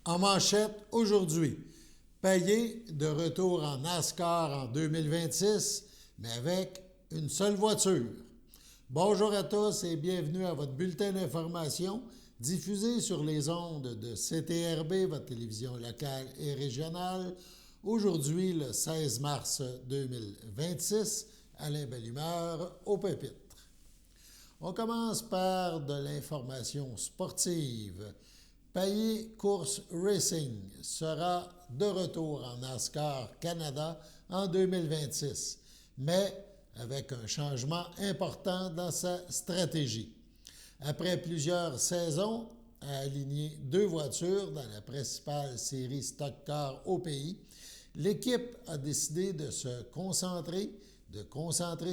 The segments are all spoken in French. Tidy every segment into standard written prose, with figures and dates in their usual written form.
En manchette aujourd'hui, Payet de retour en NASCAR en 2026, mais avec une seule voiture. Bonjour à tous et bienvenue à votre bulletin d'information diffusé sur les ondes de CTRB, votre télévision locale et régionale. Aujourd'hui, le 16 mars 2026, Alain Bellumeur au pupitre. On commence par de l'information sportive. Payet Course Racing sera de retour en NASCAR Canada en 2026, mais avec un changement important dans sa stratégie. Après plusieurs saisons à aligner 2 voitures dans la principale série Stock Car au pays, l'équipe a décidé de concentrer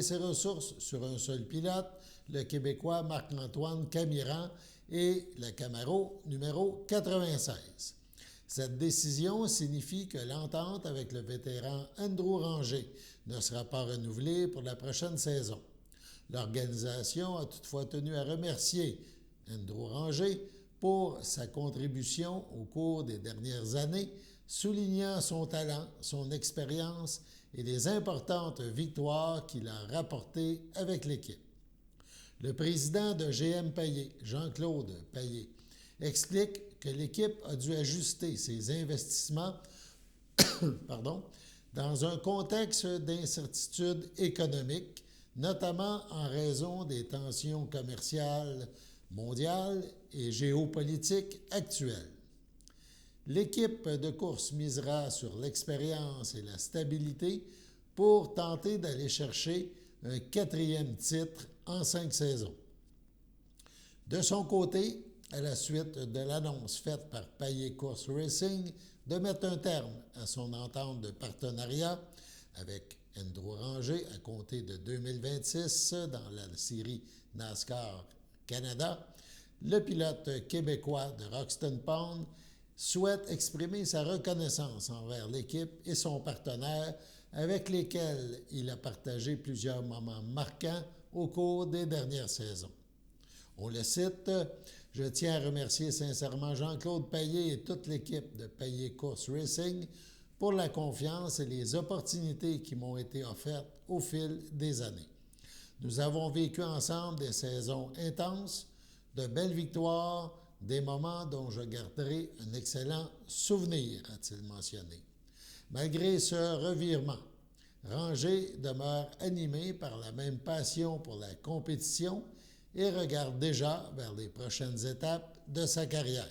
ses ressources sur un seul pilote, le Québécois Marc-Antoine Camiran et la Camaro numéro 96. Cette décision signifie que l'entente avec le vétéran Andrew Ranger ne sera pas renouvelée pour la prochaine saison. L'organisation a toutefois tenu à remercier Andrew Ranger pour sa contribution au cours des dernières années, soulignant son talent, son expérience et les importantes victoires qu'il a rapportées avec l'équipe. Le président de GM Payet, Jean-Claude Payet, explique que l'équipe a dû ajuster ses investissements dans un contexte d'incertitude économique, notamment en raison des tensions commerciales mondiales et géopolitiques actuelles. L'équipe de course misera sur l'expérience et la stabilité pour tenter d'aller chercher un 4e titre en 5 saisons. De son côté, à la suite de l'annonce faite par Payet Course Racing de mettre un terme à son entente de partenariat avec Andrew Ranger à compter de 2026 dans la série NASCAR Canada, le pilote québécois de Roxton Pond souhaite exprimer sa reconnaissance envers l'équipe et son partenaire avec lesquels il a partagé plusieurs moments marquants au cours des dernières saisons. On le cite, « Je tiens à remercier sincèrement Jean-Claude Payet et toute l'équipe de Payet Course Racing pour la confiance et les opportunités qui m'ont été offertes au fil des années. Nous avons vécu ensemble des saisons intenses, de belles victoires, des moments dont je garderai un excellent souvenir, a-t-il mentionné. Malgré ce revirement, Ranger demeure animé par la même passion pour la compétition et regarde déjà vers les prochaines étapes de sa carrière.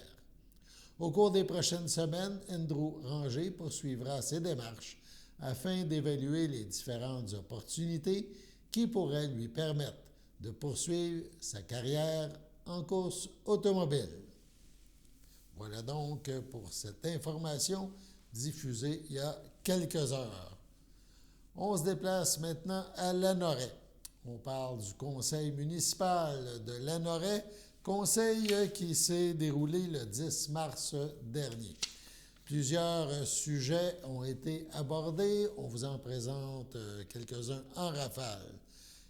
Au cours des prochaines semaines, Andrew Ranger poursuivra ses démarches afin d'évaluer les différentes opportunités qui pourraient lui permettre de poursuivre sa carrière en course automobile. Voilà donc pour cette information diffusée il y a quelques heures. On se déplace maintenant à Lanoraie. On parle du conseil municipal de Lanoraie, conseil qui s'est déroulé le 10 mars dernier. Plusieurs sujets ont été abordés. On vous en présente quelques-uns en rafale.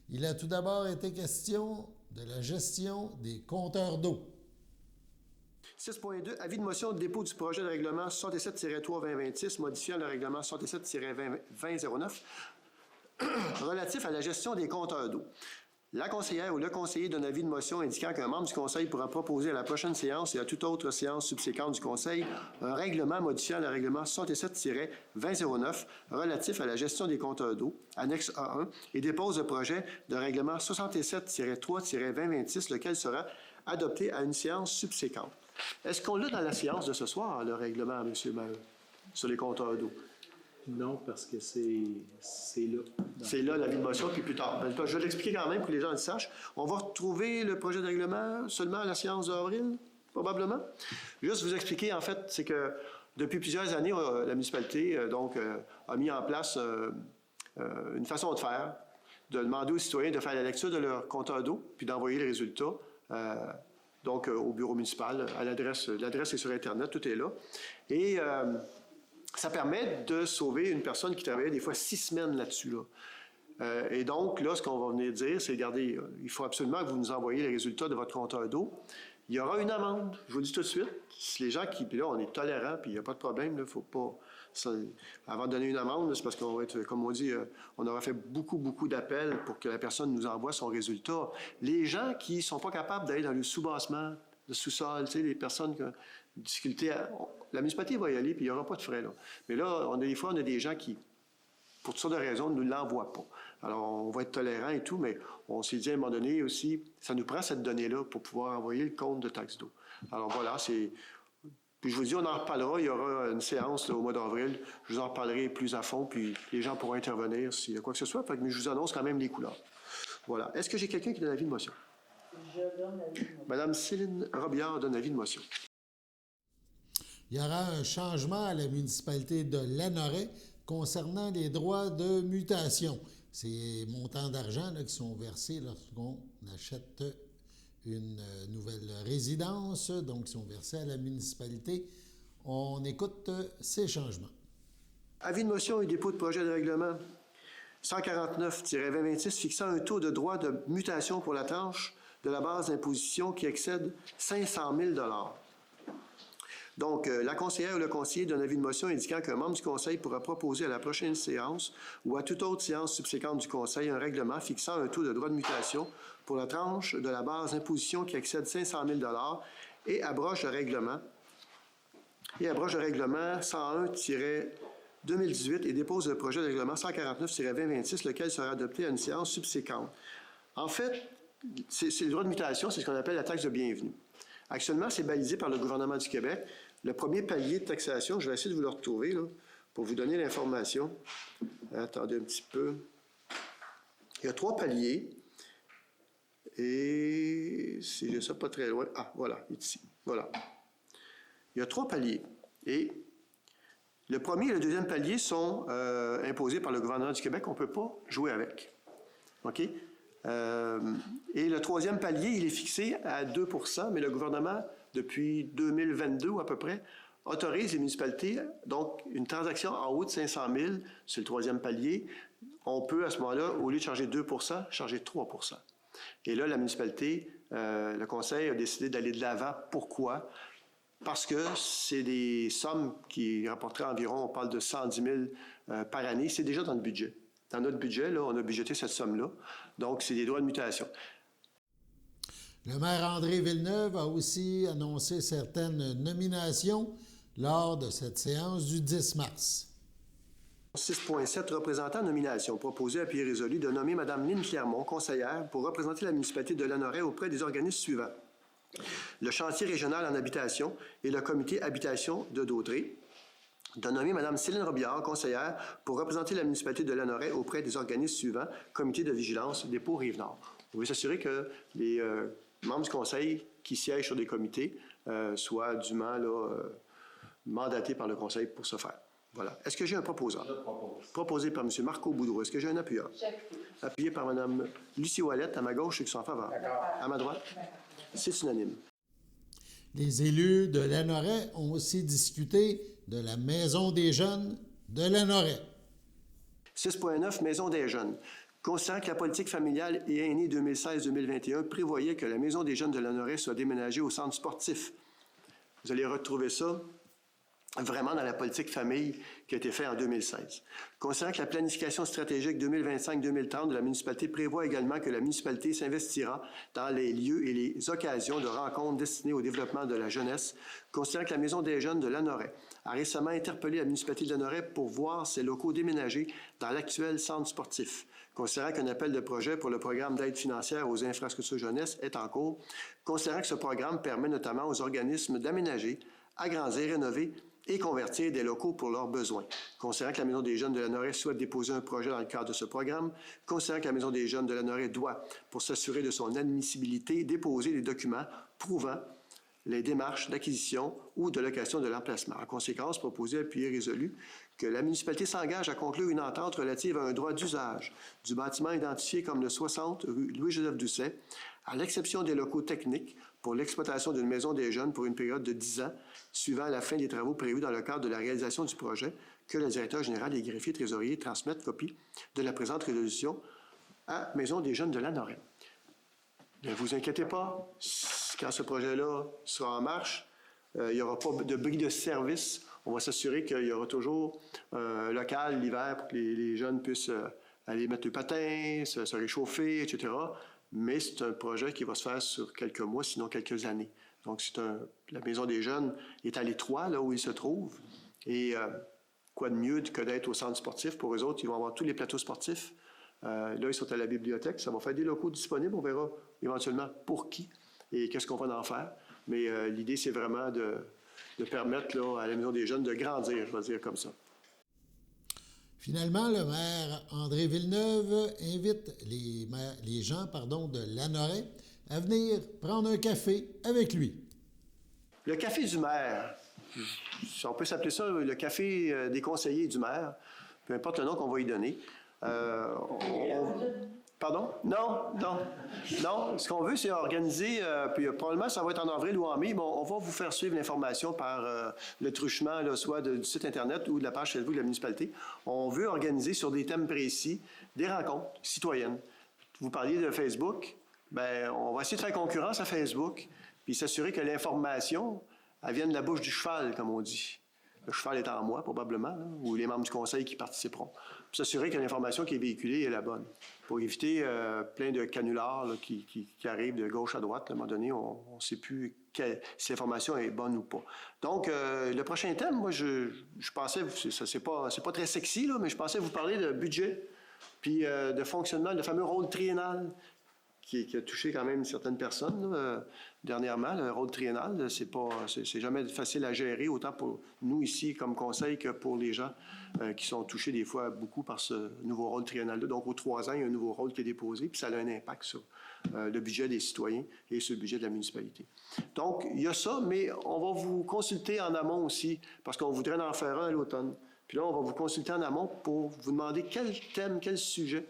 Il a tout d'abord été question de la gestion des compteurs d'eau. 6.2, avis de motion de dépôt du projet de règlement 67-3-2026, modifiant le règlement 67-2009, relatif à la gestion des compteurs d'eau. La conseillère ou le conseiller donne avis de motion indiquant qu'un membre du conseil pourra proposer à la prochaine séance et à toute autre séance subséquente du conseil un règlement modifiant le règlement 67-2009 relatif à la gestion des compteurs d'eau, annexe A1, et dépose le projet de règlement 67-3-2026, lequel sera adopté à une séance subséquente. Est-ce qu'on l'a dans la séance de ce soir, le règlement, M. Maheu, sur les compteurs d'eau? Non, parce que c'est là. C'est là l'avis de motion, puis plus tard. Je vais l'expliquer quand même pour que les gens le sachent. On va retrouver le projet de règlement seulement à la séance d'avril, probablement. Juste vous expliquer, en fait, c'est que depuis plusieurs années, la municipalité a mis en place une façon de faire, de demander aux citoyens de faire la lecture de leur compteur d'eau, puis d'envoyer les résultats au bureau municipal, à l'adresse est sur Internet, tout est là. Et ça permet de sauver une personne qui travaillait des fois 6 semaines là-dessus. Et donc, là, ce qu'on va venir dire, c'est, regardez, il faut absolument que vous nous envoyiez les résultats de votre compteur d'eau. il y aura une amende. Je vous le dis tout de suite. Si les gens qui... Puis là, on est tolérants, puis il n'y a pas de problème. Il ne faut pas... avant de donner une amende, c'est parce qu'on va être, comme on dit, on aura fait beaucoup, beaucoup d'appels pour que la personne nous envoie son résultat. Les gens qui ne sont pas capables d'aller dans le sous-bassement, le sous-sol, tu sais, les personnes qui ont difficulté la municipalité va y aller, puis il n'y aura pas de frais, là. Mais là, des fois, on a des gens qui, pour toutes sortes de raisons, ne nous l'envoient pas. Alors, on va être tolérant et tout, mais on s'est dit à un moment donné aussi, ça nous prend cette donnée-là pour pouvoir envoyer le compte de taxe d'eau. Alors voilà, c'est... Puis je vous dis, on en reparlera, il y aura une séance là, au mois d'avril, je vous en reparlerai plus à fond, puis les gens pourront intervenir s'il y a quoi que ce soit, mais je vous annonce quand même les couleurs. Voilà. Est-ce que j'ai quelqu'un qui donne avis de motion? Je donne l'avis de motion. Madame Céline Robillard donne avis de motion. Il y aura un changement à la municipalité de Lanoraie concernant les droits de mutation. Ces montants d'argent là, qui sont versés lorsqu'on achète une nouvelle résidence, donc qui sont versés à la municipalité. On écoute ces changements. Avis de motion et dépôt de projet de règlement 149-2026 fixant un taux de droit de mutation pour la tranche de la base d'imposition qui excède 500 000 $. Donc, la conseillère ou le conseiller donne avis de motion indiquant qu'un membre du conseil pourra proposer à la prochaine séance ou à toute autre séance subséquente du conseil un règlement fixant un taux de droit de mutation pour la tranche de la base d'imposition qui excède 500 000 $ et abroge le règlement 101-2018 et dépose le projet de règlement 149-2026, lequel sera adopté à une séance subséquente. En fait, c'est le droit de mutation, c'est ce qu'on appelle la taxe de bienvenue. Actuellement, c'est balisé par le gouvernement du Québec. Le premier palier de taxation, je vais essayer de vous le retrouver là, pour vous donner l'information. Attendez un petit peu. Il y a 3 paliers. Et si j'ai ça pas très loin. Ah, voilà, ici. Voilà. Il y a 3 paliers. Et le premier et le deuxième palier sont imposés par le gouvernement du Québec. On ne peut pas jouer avec. OK? Et le troisième palier, il est fixé à 2 %, mais le gouvernement, depuis 2022 ou à peu près, autorise les municipalités, donc une transaction en haut de 500 000 sur le troisième palier, on peut à ce moment-là, au lieu de charger 2 %, charger 3 %. Et là, la municipalité, le conseil a décidé d'aller de l'avant. Pourquoi? Parce que c'est des sommes qui rapporteraient environ, on parle de 110 000 par année, c'est déjà dans le budget. Dans notre budget, là, on a budgété cette somme-là. Donc, c'est des droits de mutation. Le maire André Villeneuve a aussi annoncé certaines nominations lors de cette séance du 10 mars. 6.7, représentant nomination. Proposé à pied résolu de nommer Mme Lynne Clermont, conseillère, pour représenter la municipalité de Lanoraie auprès des organismes suivants. Le chantier régional en habitation et le comité habitation de Dautré. De nommer Mme Céline Robillard, conseillère, pour représenter la municipalité de Lanoraie auprès des organismes suivants, comité de vigilance, dépôt Rive-Nord. Vous pouvez s'assurer que les membres du conseil qui siègent sur des comités soient dûment mandatés par le conseil pour ce faire. Voilà. Est-ce que j'ai un proposant? Je propose. Proposé par M. Marco Boudreau. Est-ce que j'ai un appuyeur? J'appuie. Appuyé par Mme Lucie Ouellette, à ma gauche, ceux qui sont en faveur. À ma droite? C'est unanime. Les élus de Lanoraie ont aussi discuté de la Maison des jeunes de Lanoraie. 6.9, Maison des jeunes. Considérant que la politique familiale et aînée 2016-2021 prévoyait que la Maison des jeunes de Lanoraie soit déménagée au centre sportif. Vous allez retrouver ça vraiment dans la politique famille qui a été faite en 2016. Considérant que la planification stratégique 2025-2030 de la municipalité prévoit également que la municipalité s'investira dans les lieux et les occasions de rencontres destinées au développement de la jeunesse, considérant que la Maison des jeunes de Lanoraie a récemment interpellé la municipalité de Lanoraie pour voir ses locaux déménagés dans l'actuel centre sportif. Considérant qu'un appel de projet pour le programme d'aide financière aux infrastructures jeunesse est en cours, considérant que ce programme permet notamment aux organismes d'aménager, agrandir, rénover et convertir des locaux pour leurs besoins. Considérant que la Maison des jeunes de Lanoraie souhaite déposer un projet dans le cadre de ce programme, considérant que la Maison des jeunes de Lanoraie doit, pour s'assurer de son admissibilité, déposer des documents prouvant les démarches d'acquisition ou de location de l'emplacement. En conséquence, proposé, appuyé, résolu, que la municipalité s'engage à conclure une entente relative à un droit d'usage du bâtiment identifié comme le 60 rue Louis-Joseph Doucet, à l'exception des locaux techniques, pour l'exploitation d'une maison des jeunes pour une période de 10 ans, suivant la fin des travaux prévus dans le cadre de la réalisation du projet, que le directeur général et greffier trésorier transmettent copie de la présente résolution à Maison des jeunes de Lanoraie. Ne vous inquiétez pas, quand ce projet-là sera en marche, il n'y aura pas de bris de service. On va s'assurer qu'il y aura toujours un local l'hiver pour que les jeunes puissent aller mettre le patin, se réchauffer, etc. Mais c'est un projet qui va se faire sur quelques mois, sinon quelques années. Donc, la Maison des jeunes est à l'étroit, là où ils se trouvent. Et quoi de mieux que d'être au centre sportif? Pour eux autres, ils vont avoir tous les plateaux sportifs. Là, ils sont à la bibliothèque. Ça va faire des locaux disponibles. On verra éventuellement pour qui et qu'est-ce qu'on va en faire. Mais l'idée, c'est vraiment de permettre là, à la Maison des jeunes de grandir, je vais dire comme ça. Finalement, le maire André Villeneuve invite les gens de Lanoraie à venir prendre un café avec lui. Le café du maire, on peut s'appeler ça le café des conseillers du maire, peu importe le nom qu'on va y donner. Pardon? Non. Ce qu'on veut, c'est organiser, puis probablement ça va être en avril ou en mai, mais on va vous faire suivre l'information par le truchement, là, soit du site Internet ou de la page Facebook de la municipalité. On veut organiser sur des thèmes précis des rencontres citoyennes. Vous parliez de Facebook, bien, on va essayer de faire concurrence à Facebook, puis s'assurer que l'information, elle vienne de la bouche du cheval, comme on dit. Le cheval est en moi, probablement, là, ou les membres du conseil qui participeront. Puis s'assurer que l'information qui est véhiculée est la bonne. Pour éviter plein de canulars là, qui arrivent de gauche à droite. À un moment donné, on ne sait plus si l'information est bonne ou pas. Donc, le prochain thème, moi, je pensais, c'est pas très sexy, là, mais je pensais vous parler de budget, puis de fonctionnement, le fameux rôle triennal qui a touché quand même certaines personnes là, dernièrement. Le rôle triennal, c'est jamais facile à gérer, autant pour nous ici comme conseil que pour les gens qui sont touchés des fois beaucoup par ce nouveau rôle triennal-là. Donc, aux 3 ans, il y a un nouveau rôle qui est déposé, puis ça a un impact sur le budget des citoyens et sur le budget de la municipalité. Donc, il y a ça, mais on va vous consulter en amont aussi, parce qu'on voudrait en faire un à l'automne. Puis là, on va vous consulter en amont pour vous demander quel thème, quel sujet.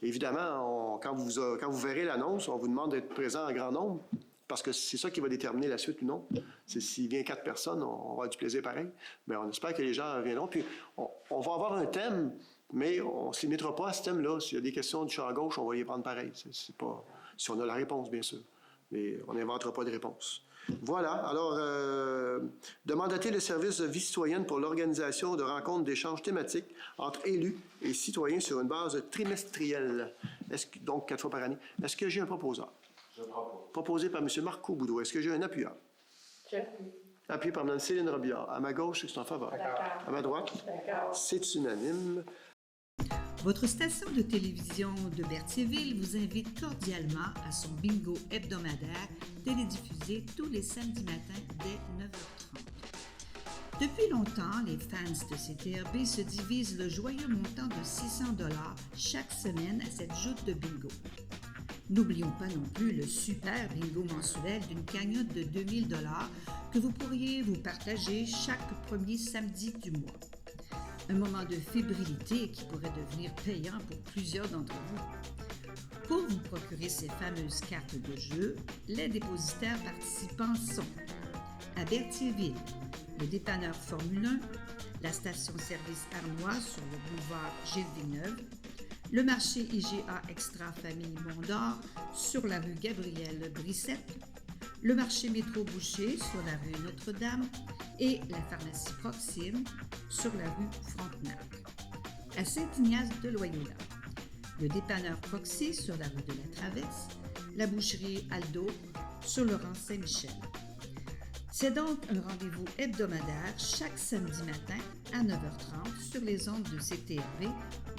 Évidemment, quand vous verrez l'annonce, on vous demande d'être présent en grand nombre, parce que c'est ça qui va déterminer la suite ou non. S'il vient 4 personnes, on va avoir du plaisir pareil. Mais on espère que les gens viendront. Puis on va avoir un thème, mais on ne se limitera pas à ce thème-là. S'il y a des questions du champ gauche, on va y prendre pareil. C'est pas, si on a la réponse, bien sûr. Mais on n'inventera pas de réponse. Voilà. Alors, de mandater le service de vie citoyenne pour l'organisation de rencontres d'échanges thématiques entre élus et citoyens sur une base trimestrielle, donc 4 fois par année. Est-ce que j'ai un proposeur? Je propose. Proposé par M. Marco Boudreau. Est-ce que j'ai un appuyeur? J'appuie. Appuyé par Mme Céline Robillard. À ma gauche, c'est en faveur. D'accord. À ma droite, D'accord. c'est unanime. Votre station de télévision de Berthierville vous invite cordialement à son bingo hebdomadaire télédiffusé tous les samedis matins dès 9h30. Depuis longtemps, les fans de CTRB se divisent le joyeux montant de 600 $ chaque semaine à cette joute de bingo. N'oublions pas non plus le super bingo mensuel d'une cagnotte de 2000 $ que vous pourriez vous partager chaque premier samedi du mois. Un moment de fébrilité qui pourrait devenir payant pour plusieurs d'entre vous. Pour vous procurer ces fameuses cartes de jeu, les dépositaires participants sont à Berthierville, le dépanneur Formule 1, la station-service Arnois sur le boulevard Gilles Villeneuve, le marché IGA Extra Famille Mont-d'Or sur la rue Gabrielle Brissette, le marché Métro Boucher sur la rue Notre-Dame et la pharmacie Proxime sur la rue Frontenac. À Saint-Ignace de Loyola, le dépanneur Proxy sur la rue de la Traverse, la boucherie Aldo sur le rang Saint-Michel. C'est donc un rendez-vous hebdomadaire chaque samedi matin à 9h30 sur les ondes de CTRB,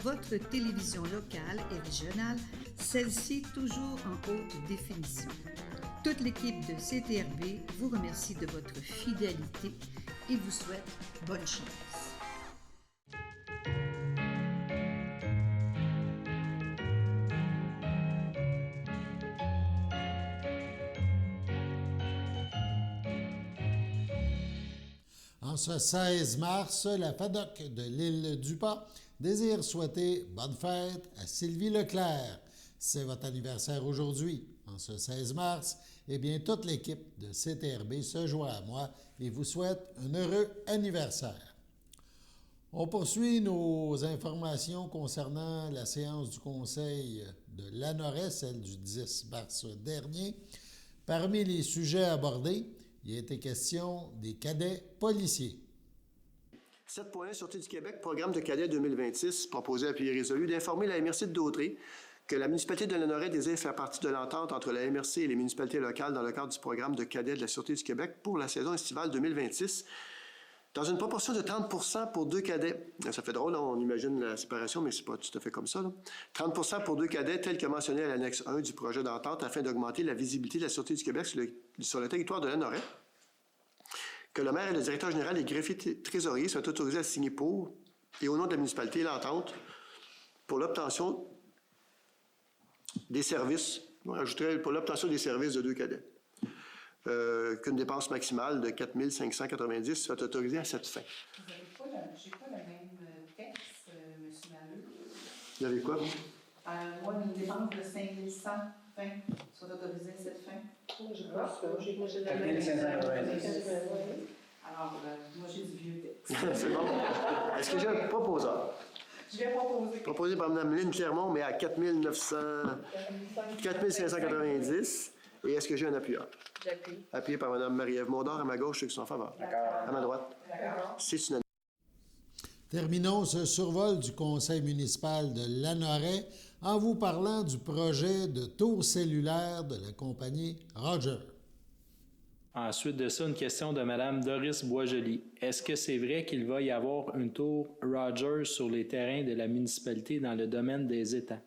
votre télévision locale et régionale, celle-ci toujours en haute définition. Toute l'équipe de CTRB vous remercie de votre fidélité et vous souhaite bonne chance. En ce 16 mars, la FADOC de l'île du Pas désire souhaiter bonne fête à Sylvie Leclerc. C'est votre anniversaire aujourd'hui. En ce 16 mars, eh bien, toute l'équipe de CTRB se joint à moi et vous souhaite un heureux anniversaire. On poursuit nos informations concernant la séance du Conseil de Lanoraie, celle du 10 mars dernier. Parmi les sujets abordés, il a été question des cadets policiers. 7.1 Sûreté du Québec, programme de cadets 2026, proposé à pied résolu d'informer la MRC de Dautré que la municipalité de Lanoraie désire faire partie de l'entente entre la MRC et les municipalités locales dans le cadre du programme de cadets de la Sûreté du Québec pour la saison estivale 2026, dans une proportion de 30 pour 2 cadets. Ça fait drôle, on imagine la séparation, mais c'est pas tout à fait comme ça. 30 pour 2 cadets, tel que mentionné à l'annexe 1 du projet d'entente, afin d'augmenter la visibilité de la Sûreté du Québec sur le territoire de Lanoraie. Que le maire et le directeur général et greffier trésorier soient autorisés à signer pour et au nom de la municipalité l'entente pour l'obtention des services, on ajouterait pour l'obtention des services de 2 cadets. Qu'une dépense maximale de 4 590 soit autorisée à cette fin. Vous n'avez pas, j'ai pas le même texte, M. Maleux. Vous avez quoi, vous? Moi, une dépense de 5 120 soit autorisée à cette fin. J'ai pas ça. J'ai la 4 même. 590. Alors, moi, j'ai du vieux texte. C'est bon. Est-ce que j'ai un proposeur? Je vais proposer. Proposé par Mme Lynne Clermont, mais à 4 590. Et est-ce que j'ai un appuyeur? J'appuie. Appuyé par Mme Marie-Ève Mondor, à ma gauche, ceux qui sont en faveur. À ma droite. D'accord. C'est unanime. Terminons ce survol du conseil municipal de Lanoraie en vous parlant du projet de tour cellulaire de la compagnie Rogers. Ensuite de ça, une question de Mme Doris Boisjoli. Est-ce que c'est vrai qu'il va y avoir une tour Rogers sur les terrains de la municipalité dans le domaine des étangs?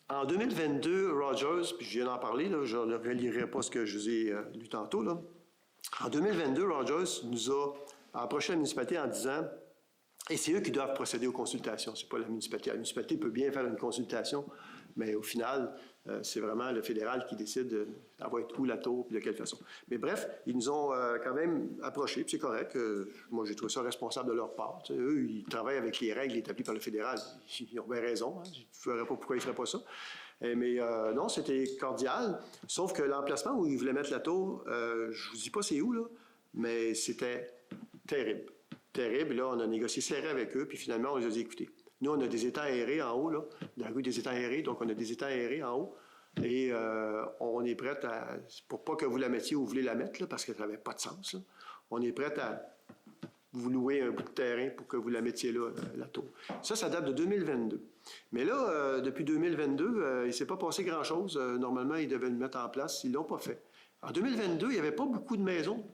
En 2022, Rogers, puis je viens d'en parler, là, je ne relirai pas ce que je vous ai lu tantôt. Là. En 2022, Rogers nous a approché la municipalité en disant, et c'est eux qui doivent procéder aux consultations, c'est pas la municipalité. La municipalité peut bien faire une consultation, mais au final, c'est vraiment le fédéral qui décide elle va être où la tour, puis de quelle façon. Mais bref, ils nous ont quand même approchés, puis c'est correct. Moi, j'ai trouvé ça responsable de leur part. T'sais, eux, ils travaillent avec les règles établies par le fédéral. Ils ont bien raison. Hein. Je ne verrais pas pourquoi ils ne feraient pas ça. Mais non, c'était cordial. Sauf que l'emplacement où ils voulaient mettre la tour, je ne vous dis pas c'est où, là, mais c'était terrible. Terrible. Là, on a négocié serré avec eux, puis finalement, on les a dit, écoutez, nous, on a des étangs aérés en haut, là, la rue des étangs aérés, donc on a des étangs aérés en haut, et on est prêt à, pour pas que vous la mettiez où vous voulez la mettre, là, parce que ça n'avait pas de sens, là, on est prêt à vous louer un bout de terrain pour que vous la mettiez là, la tour. Ça date de 2022. Mais là, depuis 2022, il ne s'est pas passé grand-chose. Normalement, ils devaient le mettre en place. Ils ne l'ont pas fait. En 2022, il n'y avait pas beaucoup de maisons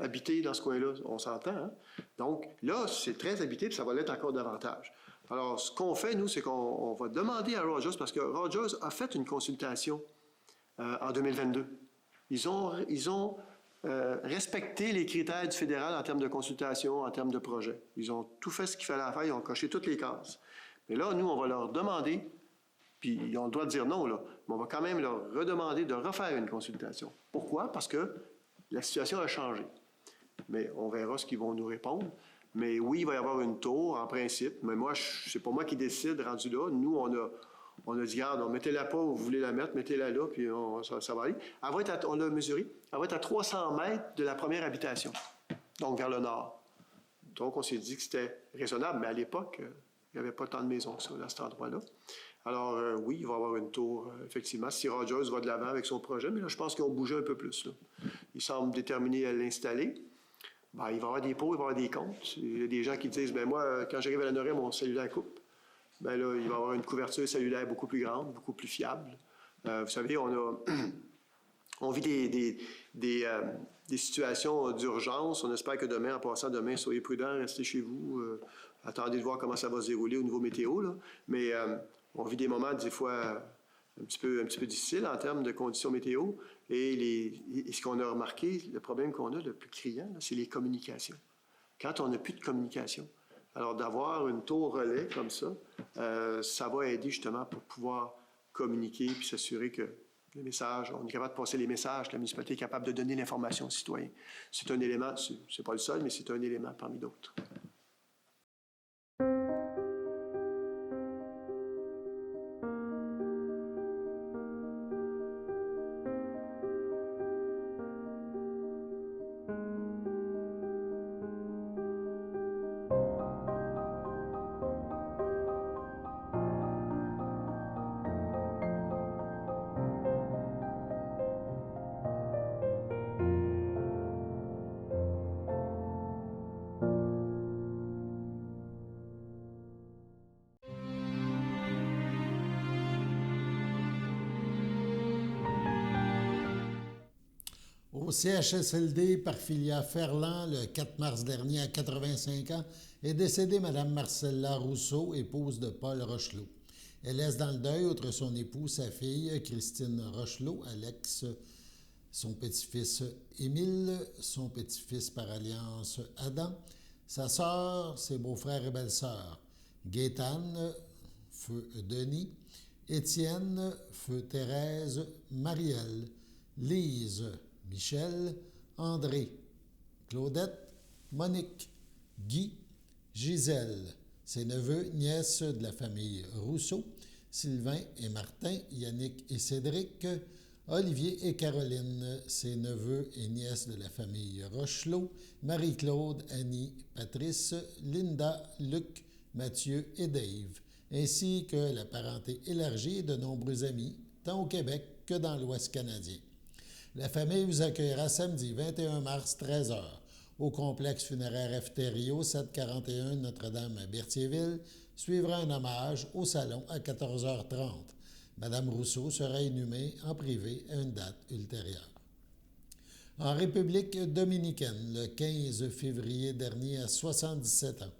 habitées dans ce coin-là. On s'entend, hein? Donc, là, c'est très habité, puis ça va l'être encore davantage. Alors, ce qu'on fait, nous, c'est qu'on va demander à Rogers, parce que Rogers a fait une consultation en 2022. Ils ont respecté les critères du fédéral en termes de consultation, en termes de projet. Ils ont tout fait ce qu'il fallait faire, ils ont coché toutes les cases. Mais là, nous, on va leur demander, puis ils ont le droit de dire non, là, mais on va quand même leur redemander de refaire une consultation. Pourquoi? Parce que la situation a changé. Mais on verra ce qu'ils vont nous répondre. Mais oui, il va y avoir une tour, en principe. Mais moi, c'est pas moi qui décide, rendu là. Nous, on a dit, regarde, mettez-la pas où vous voulez la mettre, mettez-la là, puis ça va aller. On l'a mesuré. Elle va être à 300 mètres de la première habitation, donc vers le nord. Donc, on s'est dit que c'était raisonnable, mais à l'époque, il n'y avait pas tant de maisons que ça, à cet endroit-là. Alors, oui, il va y avoir une tour, effectivement, si Rogers va de l'avant avec son projet, mais là, je pense qu'ils ont bougé un peu plus. Là. Ils semblent déterminés à l'installer. Ben, il va y avoir des pots, il va y avoir des comptes. Il y a des gens qui disent, ben moi, quand j'arrive à Lanoraie, mon cellulaire coupe. Ben là, il va y avoir une couverture cellulaire beaucoup plus grande, beaucoup plus fiable. Vous savez, on vit des situations d'urgence. On espère que demain, en passant demain, soyez prudents, restez chez vous. Attendez de voir comment ça va se dérouler au niveau météo. Là. Mais on vit des moments, des fois, un petit peu difficiles en termes de conditions météo. Et ce qu'on a remarqué, le problème qu'on a le plus criant, là, c'est les communications. Quand on n'a plus de communication, alors d'avoir une tour relais comme ça, ça va aider justement pour pouvoir communiquer puis s'assurer que les messages, on est capable de passer les messages, la municipalité est capable de donner l'information aux citoyens. C'est un élément, c'est pas le seul, mais c'est un élément parmi d'autres. Au CHSLD Parfilia Ferland, le 4 mars dernier, à 85 ans, est décédée Mme Marcella Rousseau, épouse de Paul Rochelot. Elle laisse dans le deuil, outre son époux, sa fille Christine Rochelot, Alex, son petit-fils Émile, son petit-fils par alliance Adam, sa sœur, ses beaux-frères et belles-sœurs, Gaétane, feu Denis, Étienne, feu Thérèse, Marielle, Lise, Michel, André, Claudette, Monique, Guy, Gisèle, ses neveux, nièces de la famille Rousseau, Sylvain et Martin, Yannick et Cédric, Olivier et Caroline, ses neveux et nièces de la famille Rochelot, Marie-Claude, Annie, Patrice, Linda, Luc, Mathieu et Dave, ainsi que la parenté élargie et de nombreux amis, tant au Québec que dans l'Ouest canadien. La famille vous accueillera samedi 21 mars, 13h, au complexe funéraire Efterio, 741 Notre-Dame à Berthierville. Suivra un hommage au salon à 14h30. Madame Rousseau sera inhumée en privé à une date ultérieure. En République dominicaine, le 15 février dernier, à 77 ans,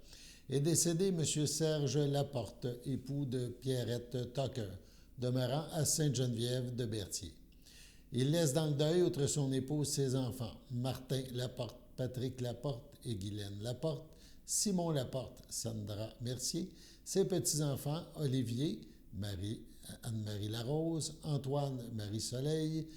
est décédé M. Serge Laporte, époux de Pierrette Tucker, demeurant à Sainte-Geneviève de Berthier. Il laisse dans le deuil, outre son épouse, ses enfants, Martin Laporte, Patrick Laporte et Guylaine Laporte, Simon Laporte, Sandra Mercier, ses petits-enfants, Olivier, Anne-Marie Larose, Antoine Marie-Soleil,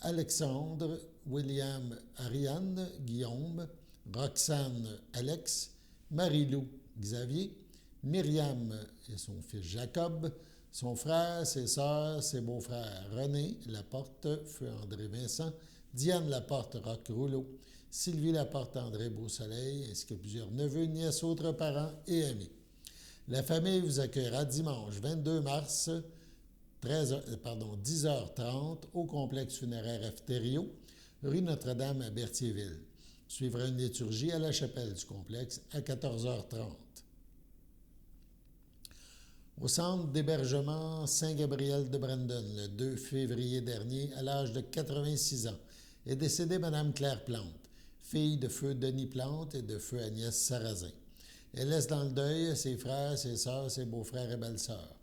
Alexandre, William Ariane, Guillaume, Roxane Alex, Marie-Lou Xavier, Myriam et son fils Jacob, son frère, ses sœurs, ses beaux-frères René Laporte, feu André Vincent, Diane Laporte, Roch Rouleau, Sylvie Laporte, André Beausoleil, ainsi que plusieurs neveux, nièces, autres parents et amis. La famille vous accueillera dimanche 22 mars, 10h30, au complexe funéraire Efterio, rue Notre-Dame à Berthierville. Suivra une liturgie à la chapelle du complexe à 14h30. Au centre d'hébergement Saint-Gabriel de Brandon, le 2 février dernier, à l'âge de 86 ans, est décédée Mme Claire Plante, fille de feu Denis Plante et de feu Agnès Sarrazin. Elle laisse dans le deuil ses frères, ses sœurs, ses beaux-frères et belles-sœurs.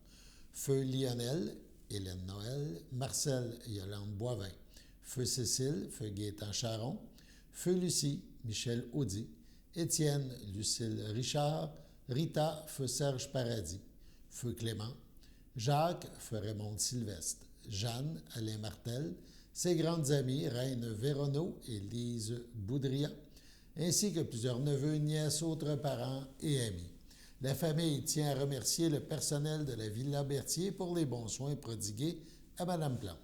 Feu Lionel, Hélène Noël, Marcel et Yolande Boivin. Feu Cécile, feu Gaétan Charon. Feu Lucie, Michel Audy. Étienne, Lucille Richard. Rita, feu Serge Paradis. Feu Clément. Jacques, feu Raymond Sylvestre. Jeanne, Alain Martel. Ses grandes amies, Reine Véronneau et Lise Boudria, ainsi que plusieurs neveux, nièces, autres parents et amis. La famille tient à remercier le personnel de la Villa Berthier pour les bons soins prodigués à Mme Plante.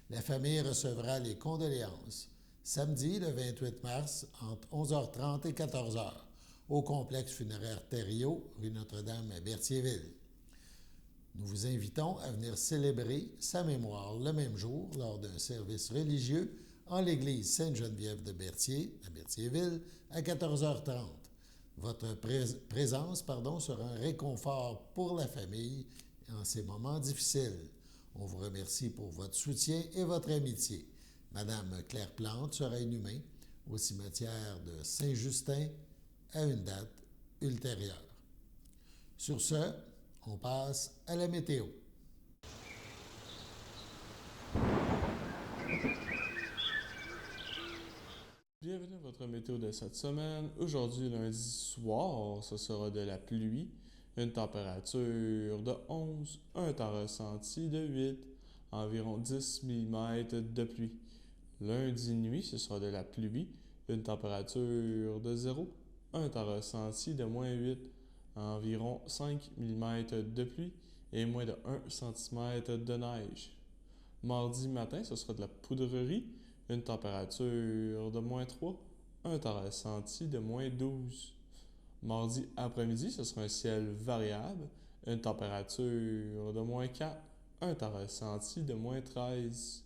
La famille recevra les condoléances samedi, le 28 mars, entre 11h30 et 14h, au complexe funéraire Thériault, rue Notre-Dame à Berthierville. Nous vous invitons à venir célébrer sa mémoire le même jour lors d'un service religieux en l'église Sainte-Geneviève de Berthier, à Berthierville, à 14h30. Votre présence sera un réconfort pour la famille en ces moments difficiles. On vous remercie pour votre soutien et votre amitié. Madame Claire Plante sera inhumée au cimetière de Saint-Justin à une date ultérieure. Sur ce, on passe à la météo. Bienvenue à votre météo de cette semaine. Aujourd'hui, lundi soir, ce sera de la pluie, une température de 11, un temps ressenti de 8, environ 10 mm de pluie. Lundi nuit, ce sera de la pluie, une température de 0, un temps ressenti de moins 8, environ 5 mm de pluie et moins de 1 cm de neige. Mardi matin, ce sera de la poudrerie, une température de moins 3, un temps ressenti de moins 12. Mardi après-midi, ce sera un ciel variable, une température de moins 4, un temps ressenti de moins 13.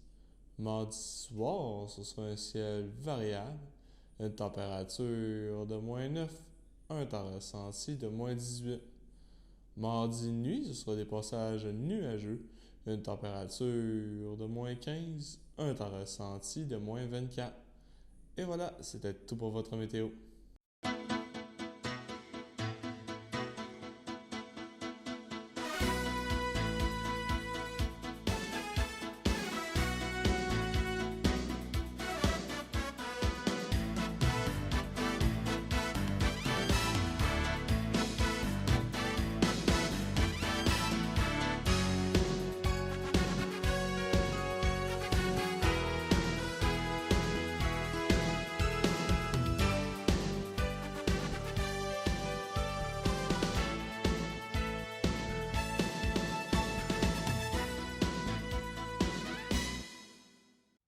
Mardi soir, ce sera un ciel variable, une température de moins 9, un temps ressenti de moins 18. Mardi nuit, ce sera des passages nuageux, une température de moins 15, un temps ressenti de moins 24. Et voilà, c'était tout pour votre météo.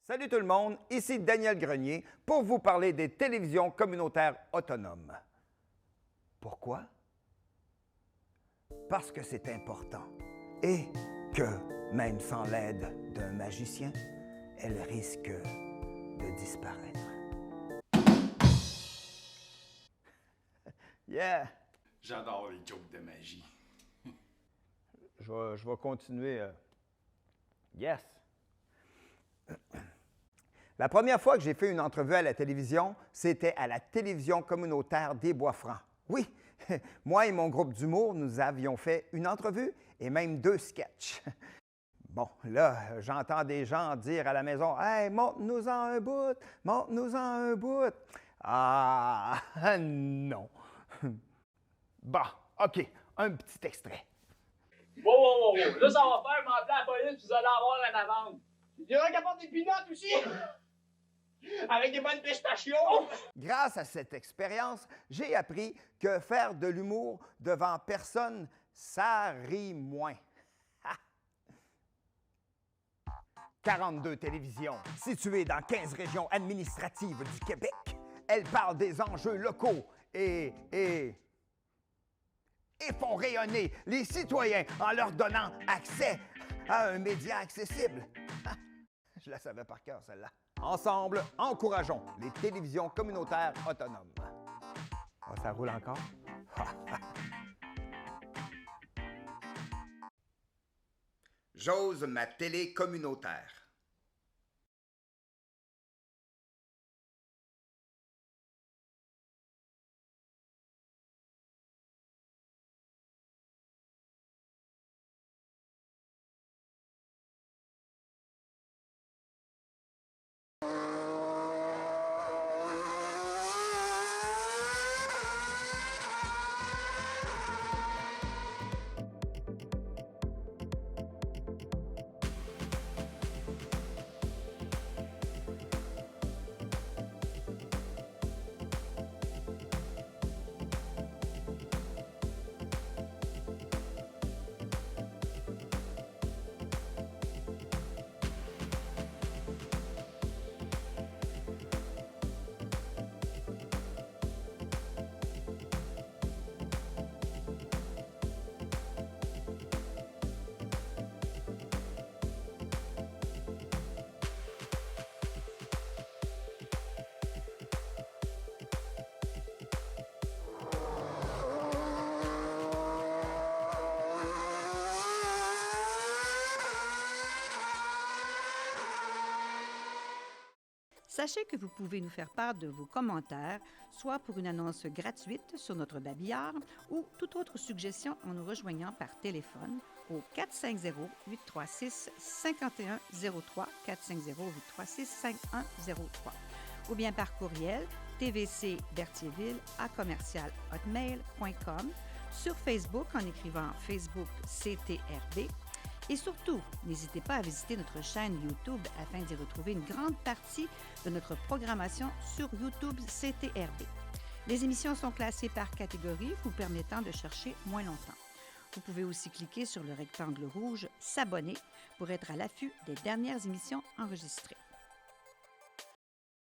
Salut tout le monde, ici Daniel Grenier pour vous parler des télévisions communautaires autonomes. Pourquoi? Parce que c'est important et que, même sans l'aide d'un magicien, elles risquent de disparaître. Yeah! J'adore les jokes de magie. Je vais continuer. Yes! La première fois que j'ai fait une entrevue à la télévision, c'était à la télévision communautaire des Bois-Francs. Oui, moi et mon groupe d'humour, nous avions fait une entrevue et même 2 sketchs. Bon, là, j'entends des gens dire à la maison « Hey, montre-nous-en un bout, montre-nous-en un bout. » Ah, non. Bon, OK, un petit extrait. Wow. Là, ça va faire m'appeler la police, vous allez avoir une amende. Il y en a qui apportent des peanuts aussi! Avec des bonnes pistachios! Grâce à cette expérience, j'ai appris que faire de l'humour devant personne, ça rit moins. 42 télévisions, situées dans 15 régions administratives du Québec. Elles parlent des enjeux locaux et font rayonner les citoyens en leur donnant accès à un média accessible. Je la savais par cœur, celle-là. Ensemble, encourageons les télévisions communautaires autonomes. Oh, ça roule encore? J'ose ma télé communautaire. Sachez que vous pouvez nous faire part de vos commentaires, soit pour une annonce gratuite sur notre babillard ou toute autre suggestion en nous rejoignant par téléphone au 450-836-5103, 450-836-5103, ou bien par courriel tvcberthierville@commercialhotmail.com, sur Facebook en écrivant Facebook CTRB. Et surtout, n'hésitez pas à visiter notre chaîne YouTube afin d'y retrouver une grande partie de notre programmation sur YouTube CTRB. Les émissions sont classées par catégorie, vous permettant de chercher moins longtemps. Vous pouvez aussi cliquer sur le rectangle rouge « S'abonner » pour être à l'affût des dernières émissions enregistrées.